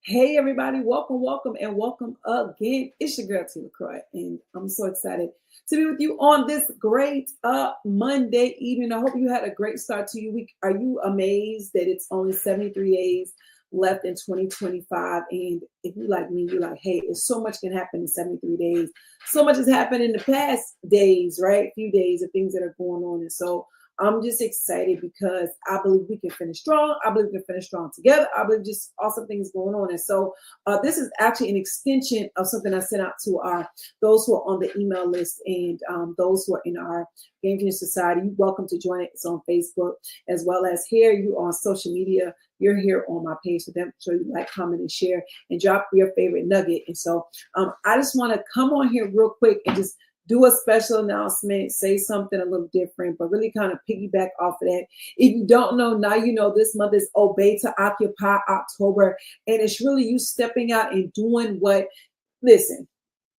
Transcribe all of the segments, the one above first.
Hey everybody, welcome, and welcome again. It's your girl T LaCroix, and I'm so excited to be with you on this great Monday evening. I hope you had a great start to your week. Are you amazed that it's only 73 days left in 2025? And if you like me, you're like, hey, it's so much can happen in 73 days. So much has happened in the past days, right? Few days of things that are going on. And so I'm just excited because I believe we can finish strong. I believe we can finish strong together. I believe just awesome things going on. And so this is actually an extension of something I sent out to those who are on the email list and those who are in our Game Changer Society. You're welcome to join it. It's on Facebook as well as here. You on social media. You're here on my page for them. So you like, comment, and share and drop your favorite nugget. And so I just want to come on here real quick and just do a special announcement, say something a little different, but really kind of piggyback off of that. If you don't know, now you know this month is Obey to Occupy October. And it's really you stepping out and doing what, listen,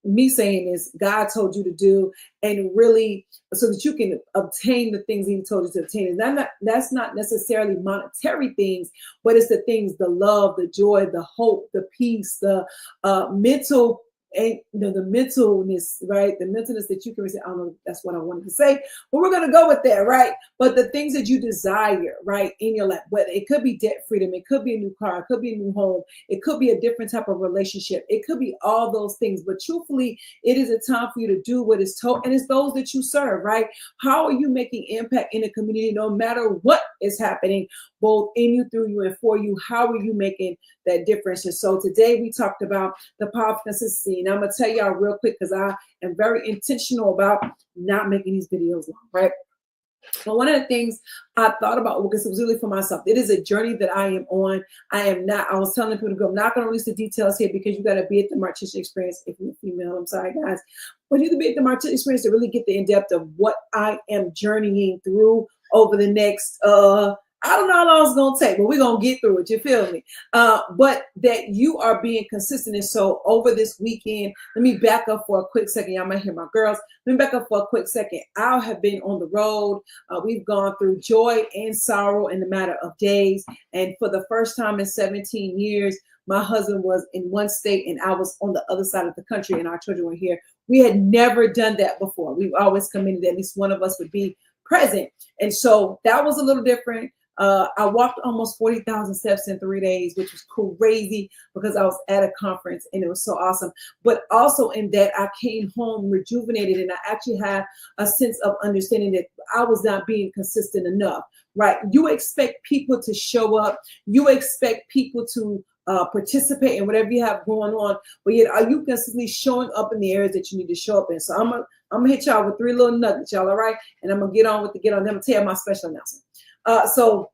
me saying this, God told you to do, and really so that you can obtain the things he told you to obtain. And that's not necessarily monetary things, but it's the things, the love, the joy, the hope, the peace, the mental and the mentalness, right? The mentalness that you can receive. I don't know if that's what I wanted to say, but we're going to go with that, right? But the things that you desire, right, in your life, whether it could be debt freedom, it could be a new car, it could be a new home, it could be a different type of relationship, it could be all those things. But truthfully, it is a time for you to do what is told, and it's those that you serve, right? How are you making impact in the community, no matter what is happening, both in you, through you, and for you? How are you making that difference? And so today we talked about the power of consistency. And I'm going to tell y'all real quick because I am very intentional about not making these videos long, right? But one of the things I thought about, because it was really for myself, it is a journey that I am on. I was telling people to go, I'm not going to release the details here because you got to be at the Martition experience. If you're female, I'm sorry, guys. But you have to be at the Martition experience to really get the in-depth of what I am journeying through over the next, I don't know how long it's going to take, but we're going to get through it. You feel me? But that you are being consistent. And so over this weekend, let me back up for a quick second. Y'all might hear my girls. Let me back up for a quick second. I have been on the road. We've gone through joy and sorrow in the matter of days. And for the first time in 17 years, my husband was in one state and I was on the other side of the country and our children were here. We had never done that before. We've always committed that at least one of us would be present. And so that was a little different. I walked almost 40,000 steps in 3 days, which was crazy because I was at a conference and it was so awesome. But also in that I came home rejuvenated, and I actually had a sense of understanding that I was not being consistent enough, right? You expect people to show up. You expect people to participate in whatever you have going on, but yet are you consistently showing up in the areas that you need to show up in? So I'm gonna hit y'all with 3 little nuggets, y'all, all right? And I'm gonna get on. Then I'm gonna tell you my special announcement. So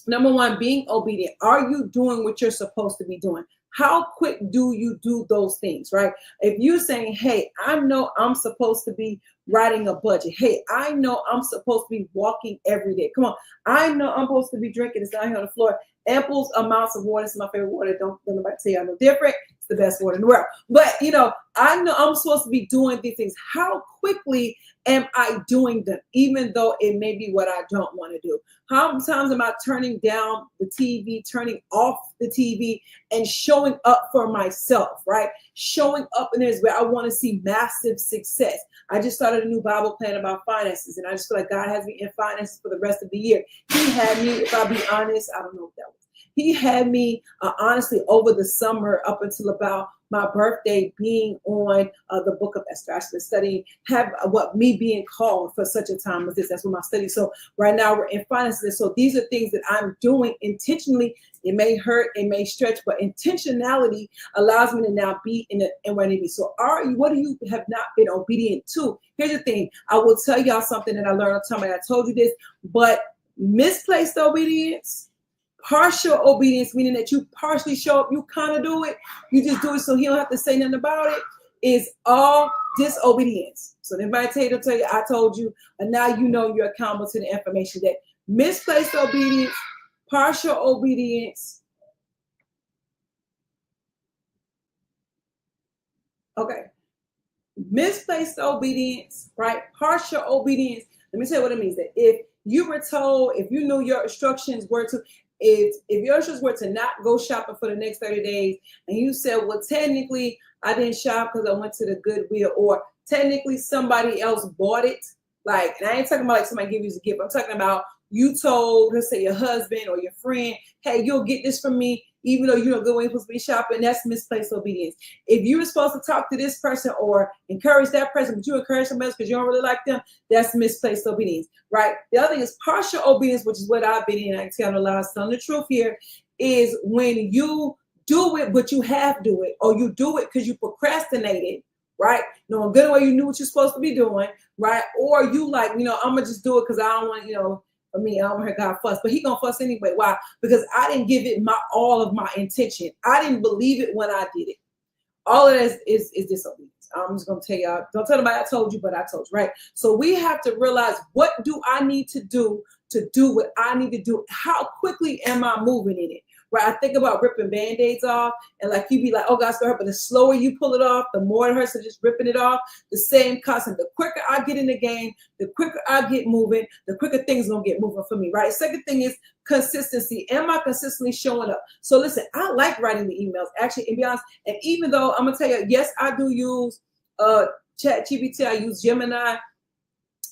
number one, being obedient. Are you doing what you're supposed to be doing? How quick do you do those things, right? If you're saying, hey, I know I'm supposed to be writing a budget. Hey, I know I'm supposed to be walking every day. Come on. I know I'm supposed to be drinking. It's down here on the floor. Ample amounts of water. It's my favorite water. Don't nobody tell you I'm no different. It's the best water in the world. But, I know I'm supposed to be doing these things. How quickly am I doing them, even though it may be what I don't want to do? How many times am I turning down the TV, turning off the TV, and showing up for myself, right? Showing up in areas where I want to see massive success. I just started a new Bible plan about finances, and I just feel like God has me in finances for the rest of the year. He had me, if I'll be honest, I don't know what that was. He had me, honestly, over the summer up until about my birthday being on the book of Esther. I started studying, me being called for such a time as this. That's what my study. So right now we're in finances. So these are things that I'm doing intentionally. It may hurt, it may stretch, but intentionality allows me to now be in where I need to be. So what do you have not been obedient to? Here's the thing. I will tell y'all something that I learned on time. I told you this, but misplaced obedience, partial obedience, meaning that you partially show up, you kind of do it, you just do it so he don't have to say nothing about it, is all disobedience. So anybody tell you, I told you, and now you know you're accountable to the information. That misplaced obedience, partial obedience. Okay. Misplaced obedience, right? Partial obedience. Let me tell you what it means. That if you were told, if you knew your instructions were to, if your instructions were to not go shopping for the next 30 days, and you said, well, technically I didn't shop because I went to the Goodwill, or technically somebody else bought it. Like, and I ain't talking about like somebody give you a gift. I'm talking about you told, let's say your husband or your friend, hey, you'll get this from me, even though you don't go when you're supposed to be shopping. That's misplaced obedience. If you were supposed to talk to this person or encourage that person, but you encourage somebody else because you don't really like them, that's misplaced obedience, right? The other thing is partial obedience, which is what I've been in. I can tell no lies, telling the truth here, is when you do it, but you have to do it, or you do it because you procrastinated, right? Knowing good well you knew what you're supposed to be doing, right? Or you like, I'm gonna just do it because I don't want, for me, I don't want to hear God fuss, but he gonna fuss anyway. Why? Because I didn't give it all of my intention. I didn't believe it when I did it. All of that is disobedience. I'm just gonna tell y'all, don't tell nobody I told you, but I told you, right? So we have to realize, what do I need to do what I need to do? How quickly am I moving in it? Right? I think about ripping Band-Aids off, and like you be like, oh, God's gonna hurt, but the slower you pull it off, the more it hurts. So just ripping it off, the same constant. The quicker I get in the game, the quicker I get moving, the quicker things gonna get moving for me, right? Second thing is consistency. Am I consistently showing up? So listen, I like writing the emails, actually, and be honest, and even though I'm gonna tell you, yes, I do use ChatGPT, I use Gemini.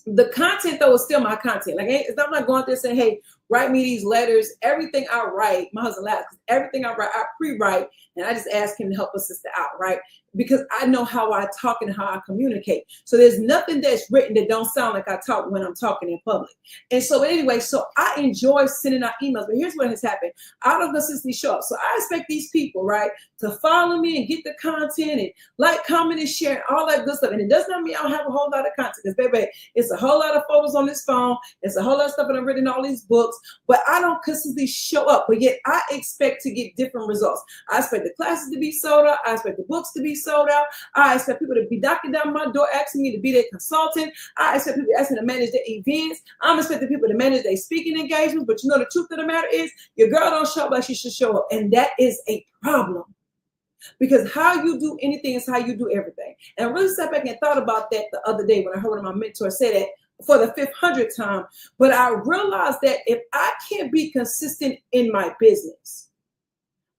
The content though is still my content. Like, I'm not going there saying, hey, write me these letters. Everything I write, my husband laughs, because everything I write, I pre-write, and I just ask him to help us sister out, right? Because I know how I talk and how I communicate. So there's nothing that's written that don't sound like I talk when I'm talking in public. And so anyway, so I enjoy sending out emails, but here's what has happened. I don't consistently show up. So I expect these people, right, to follow me and get the content and like, comment, and share, all that good stuff. And it does not mean I don't have a whole lot of content, because baby, it's a whole lot of photos on this phone. It's a whole lot of stuff that I've written in all these books, but I don't consistently show up. But yet I expect to get different results. I expect the classes to be sold out. I expect the books to be sold out. I expect people to be knocking down my door asking me to be their consultant. I expect people asking to manage their events. I'm expecting people to manage their speaking engagements. But the truth of the matter is, your girl don't show up like she should show up. And that is a problem. Because how you do anything is how you do everything. And I really sat back and thought about that the other day when I heard one of my mentors say that for the 500th time. But I realized that if I can't be consistent in my business,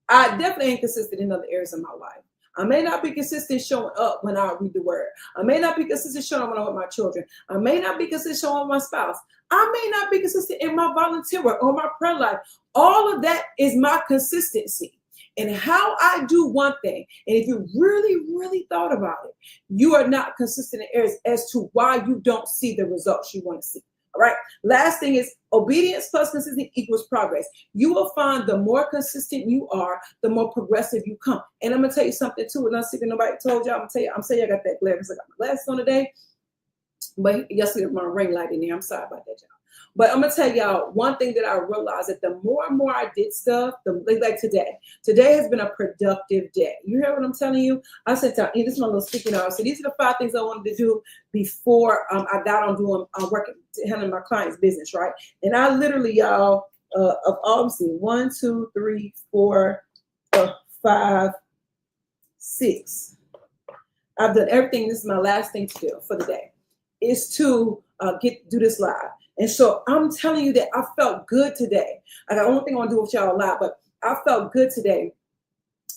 I definitely ain't consistent in other areas of my life. I may not be consistent showing up when I read the word. I may not be consistent showing up when I'm with my children. I may not be consistent showing up with my spouse. I may not be consistent in my volunteer work or my prayer life. All of that is my consistency. And how I do one thing, and if you really, really thought about it, you are not consistent in areas as to why you don't see the results you want to see. All right. Last thing is obedience plus consistency equals progress. You will find the more consistent you are, the more progressive you come. And I'm gonna tell you something too. And I'm secret nobody told y'all. I'm saying I got that glare because I got my glasses on today. But yesterday my ring light in there. I'm sorry about that, y'all. But I'm gonna tell y'all one thing that I realized, that the more and more I did stuff, like today has been a productive day. You hear what I'm telling you? I said, this is my little speaking out. So these are the 5 things I wanted to do before I got on doing working, handling my client's business, right? And I literally, y'all, of all, see, 1, 2, 3, 4, 5, 6. I've done everything. This is my last thing to do for the day, is to do this live. And so I'm telling you that I felt good today. I got one thing I want to do with y'all live, but I felt good today.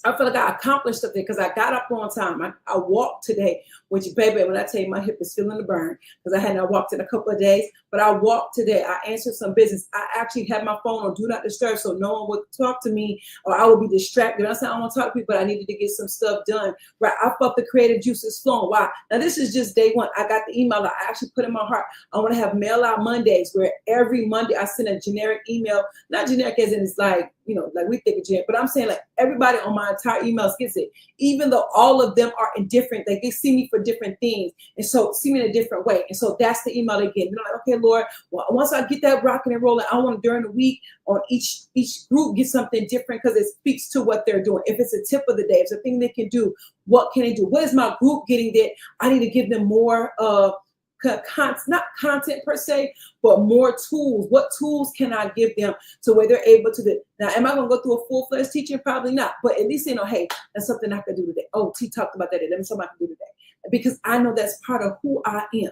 I feel like I accomplished something because I got up on time. I walked today, which, baby, when I tell you my hip is feeling the burn because I had not walked in a couple of days, but I walked today. I answered some business. I actually had my phone on Do Not Disturb so no one would talk to me or I would be distracted. I said, I don't want to talk to people, but I needed to get some stuff done. Right? I felt the creative juices flowing. Why? Now, this is just day one. I got the email. I actually put in my heart, I want to have mail out Mondays, where every Monday I send a generic email, not generic as in it's like, like we think of generic, but I'm saying like everybody on my entire emails gets it, even though all of them are in different, like they see me for different things. And so see me in a different way. And so that's the email they get. Like, okay, Lord, well, once I get that rocking and rolling, I want to during the week on each group get something different because it speaks to what they're doing. If it's a tip of the day, if it's a thing they can do, what can they do? What is my group getting that I need to give them more not content per se, but more tools. What tools can I give them to where they're able to do? Now, am I going to go through a full-fledged teaching? Probably not. But at least they know, hey, that's something I can do today. Oh, T talked about that. Let me something I can do today. Because I know that's part of who I am.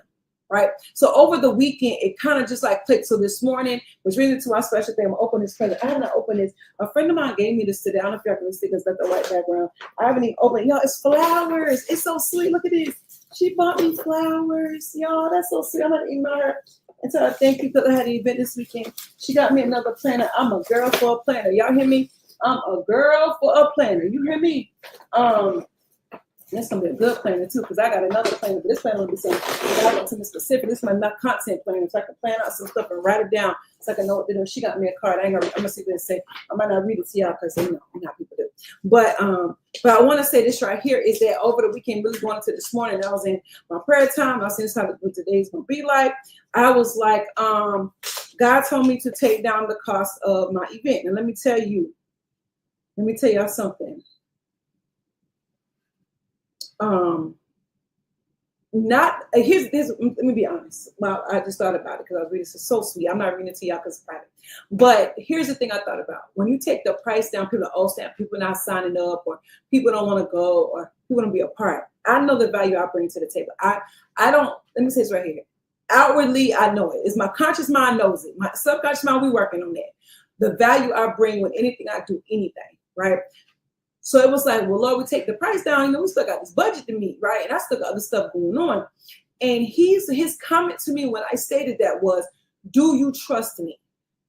right? So over the weekend, it kind of just like clicked. So this morning, which brings me to my special thing. I'm gonna open this present. I have not opened this. A friend of mine gave me this today. I don't know if y'all can see this, that's the white background. I haven't even opened it. Y'all, it's flowers. It's so sweet. Look at this. She bought me flowers. Y'all, that's so sweet. I'm gonna email her and tell her thank you because I had an event this weekend. She got me another planner. I'm a girl for a planner. Y'all hear me? I'm a girl for a planner. You hear me? That's gonna be a good planner too, because I got another planner, but this planner will be something something specific. This is my not content planner, so I can plan out some stuff and write it down so I can know what to do. She got me a card. I'm gonna see what it say. I might not read it to y'all because you know how people do. But I want to say this right here is that over the weekend, really going into this morning, I was in my prayer time. I was in time what today's gonna be like. I was like, God told me to take down the cost of my event, and let me tell y'all something. Here's this. Let me be honest. Well, I just thought about it because I was reading. This is so sweet. I'm not reading it to y'all because it's private. But here's the thing I thought about. When you take the price down, people are people not signing up, or people don't want to go, or people don't be a part. I know the value I bring to the table. I don't. Let me say this right here. Outwardly, I know it. It's my conscious mind knows it. My subconscious mind, we working on that. The value I bring with anything I do, anything, right? So it was like, well, Lord, we take the price down. You know, we still got this budget to meet, right? And I still got other stuff going on. And his comment to me when I stated that was, do you trust me?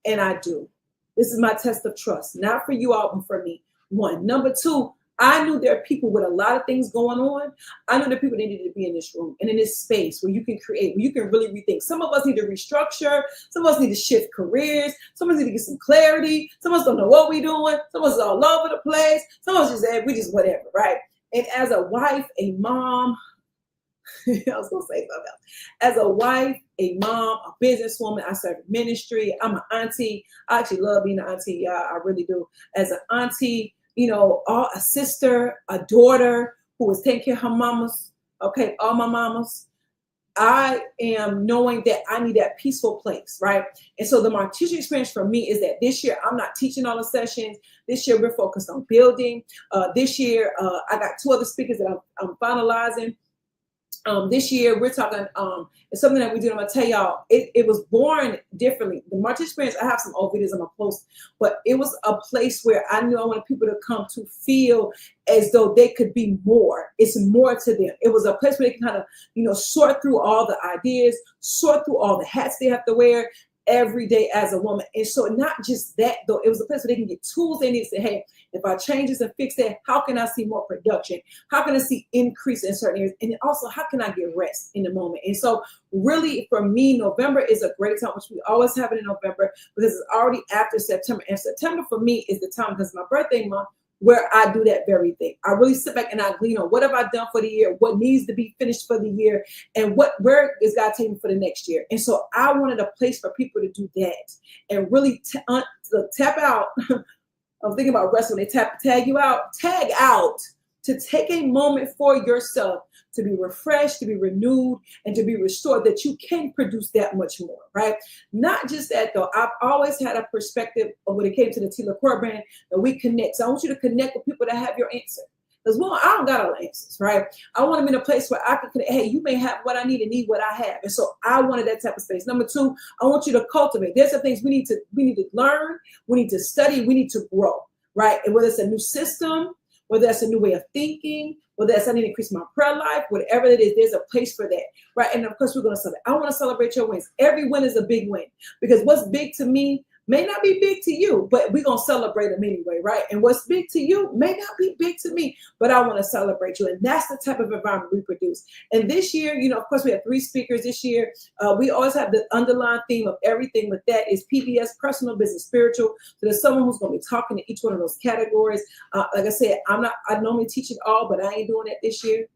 And I do. This is my test of trust, not for you all, but for me. One. Number two, I knew there are people with a lot of things going on. I knew there are people that needed to be in this room and in this space where you can create, where you can really rethink. Some of us need to restructure. Some of us need to shift careers. Some of us need to get some clarity. Some of us don't know what we're doing. Some of us are all over the place. Some of us we just whatever, right? And as a wife, a mom, I was going to say something else. As a wife, a mom, a businesswoman, I serve ministry. I'm an auntie. I actually love being an auntie. Yeah, I really do. As an auntie, you know, a sister, a daughter who was taking care of her mamas, okay, all my mamas. I am knowing that I need that peaceful place, right? And so my teaching experience for me is that this year I'm not teaching all the sessions. This year we're focused on building. This year I got 2 other speakers that I'm finalizing. This year we're talking, it's something that we do. I'm gonna tell y'all, it was born differently. The March experience, I have some old videos on my post, but it was a place where I knew I wanted people to come to feel as though they could be more. It's more to them. It was a place where they can kind of, you know, sort through all the ideas, sort through all the hats they have to wear every day as a woman. And so not just that though, it was a place where they can get tools they need to say, hey, if I change this and fix that, how can I see more production? How can I see increase in certain areas? And also, how can I get rest in the moment? And so really for me, November is a great time, which we always have it in November because it's already after September. And September for me is the time because it's my birthday month where I do that very thing. I really sit back and I glean on what have I done for the year, what needs to be finished for the year, and where is God taking for the next year. And so I wanted a place for people to do that and really tap out. I was thinking about wrestling. They tag out to take a moment for yourself to be refreshed, to be renewed, and to be restored, that you can produce that much more, right? Not just that though. I've always had a perspective of when it came to the LaCroix brand that we connect. So I want you to connect with people that have your answer. Because one, I don't got all the answers, right? I want to be in a place where I can connect. Hey, you may have what I need and need what I have. And so I wanted that type of space. Number two, I want you to cultivate. There's some things we need to learn, we need to study, we need to grow, right? And whether it's a new system, whether that's a new way of thinking, whether that's I need to increase my prayer life, whatever it is, there's a place for that, right? And of course, we're going to celebrate. I want to celebrate your wins. Every win is a big win because what's big to me may not be big to you, but we're going to celebrate them anyway, right? And what's big to you may not be big to me, but I want to celebrate you. And that's the type of environment we produce. And this year, you know, of course, we have 3 speakers this year. We always have the underlying theme of everything with that is PBS, personal, business, spiritual. So there's someone who's going to be talking to each one of those categories. Like I said, I normally teach it all, but I ain't doing that this year.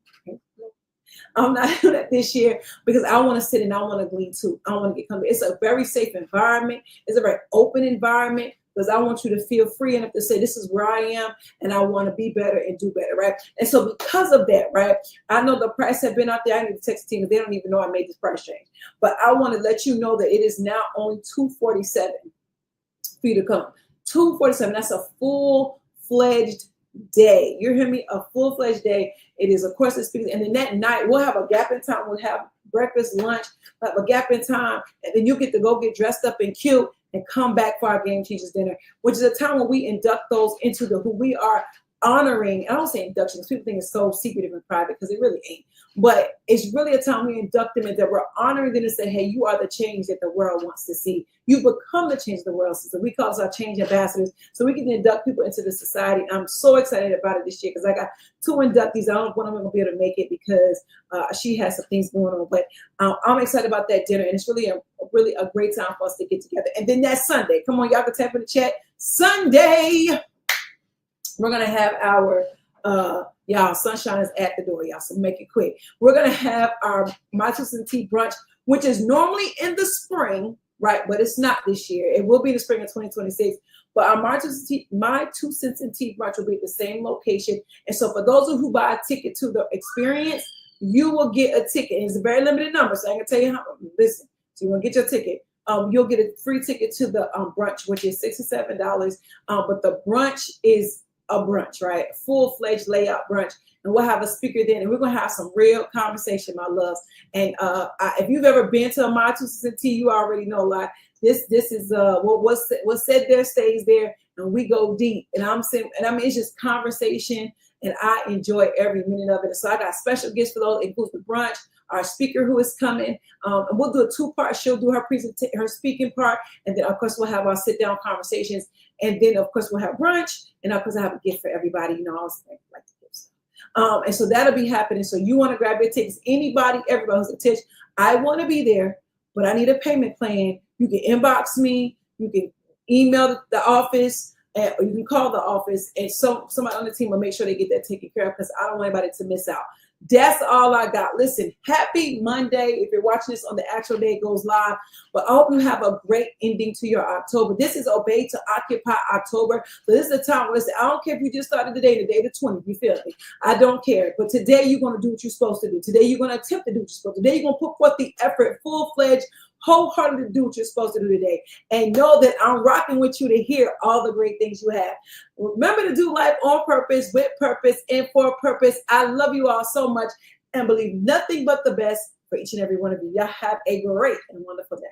I'm not doing that this year because I want to sit and I want to glean too. I want to get comfortable. It's a very safe environment. It's a very open environment because I want you to feel free enough to say, this is where I am and I want to be better and do better, right? And so because of that, right, I know the price have been out there. I need to text the team because they don't even know I made this price change. But I want to let you know that it is now only $247 for you to come. $247. That's a full-fledged day. You hear me? A full-fledged day. It is, of course, the speakers. And then that night, we'll have a gap in time. We'll have breakfast, lunch, have a gap in time, and then you get to go get dressed up and cute and come back for our Game Changers dinner, which is a time when we induct those into who we are honoring. I don't say induction because people think it's so secretive and private, because it really ain't. But it's really a time we induct them, and that we're honoring them and say, hey, you are the change that the world wants to see. You become the change the world sees. So we call our change ambassadors, so we can induct people into the society. I'm so excited about it this year because I got 2 inductees. I don't know when I'm going to be able to make it because she has some things going on. But I'm excited about that dinner, and it's really a great time for us to get together. And then that Sunday, come on, y'all can tap in the chat. Sunday, we're going to have our y'all, sunshine is at the door, y'all, so make it quick. We're going to have our My 2 Cents Tea brunch, which is normally in the spring, right? But it's not this year. It will be in the spring of 2026. But our My 2 Cents and Tea brunch will be at the same location. And so for those who buy a ticket to the experience, you will get a ticket. It's a very limited number, so I can tell you how. Listen, so you want to get your ticket. You'll get a free ticket to the brunch, which is $67. But the brunch is a brunch, right? Full-fledged layout brunch. And we'll have a speaker then, and we're going to have some real conversation, my loves. And if you've ever been to a My 2 Cents Tea, you already know a lot. This is what's said there stays there, and we go deep. And I'm saying, and I mean, it's just conversation, and I enjoy every minute of it. So I got special gifts for those. It includes the brunch, our speaker who is coming, and we'll do a 2-part. She'll do her speaking part, and then of course we'll have our sit-down conversations, and then of course we'll have brunch, and of course I have a gift for everybody. You know, I always like to give stuff. And so that'll be happening. So you want to grab your tickets? Anybody, everybody who's a Tish, I want to be there, but I need a payment plan. You can inbox me, you can email the office, or you can call the office, and somebody on the team will make sure they get that taken care of, because I don't want anybody to miss out. That's all I got. Listen, happy Monday. If you're watching this on the actual day it goes live, but I hope you have a great ending to your October. This is Obey to Occupy October. So this is the time. Listen, I don't care if you just started the day the 20th. You feel me? I don't care. But today you're going to do what you're supposed to do. Today you're going to attempt to do what you're supposed to do. Today you're going to put forth the effort, full-fledged, wholeheartedly to do what you're supposed to do today. And know that I'm rocking with you to hear all the great things you have. Remember to do life on purpose, with purpose, and for purpose. I love you all so much, and believe nothing but the best for each and every one of you. Y'all have a great and wonderful day.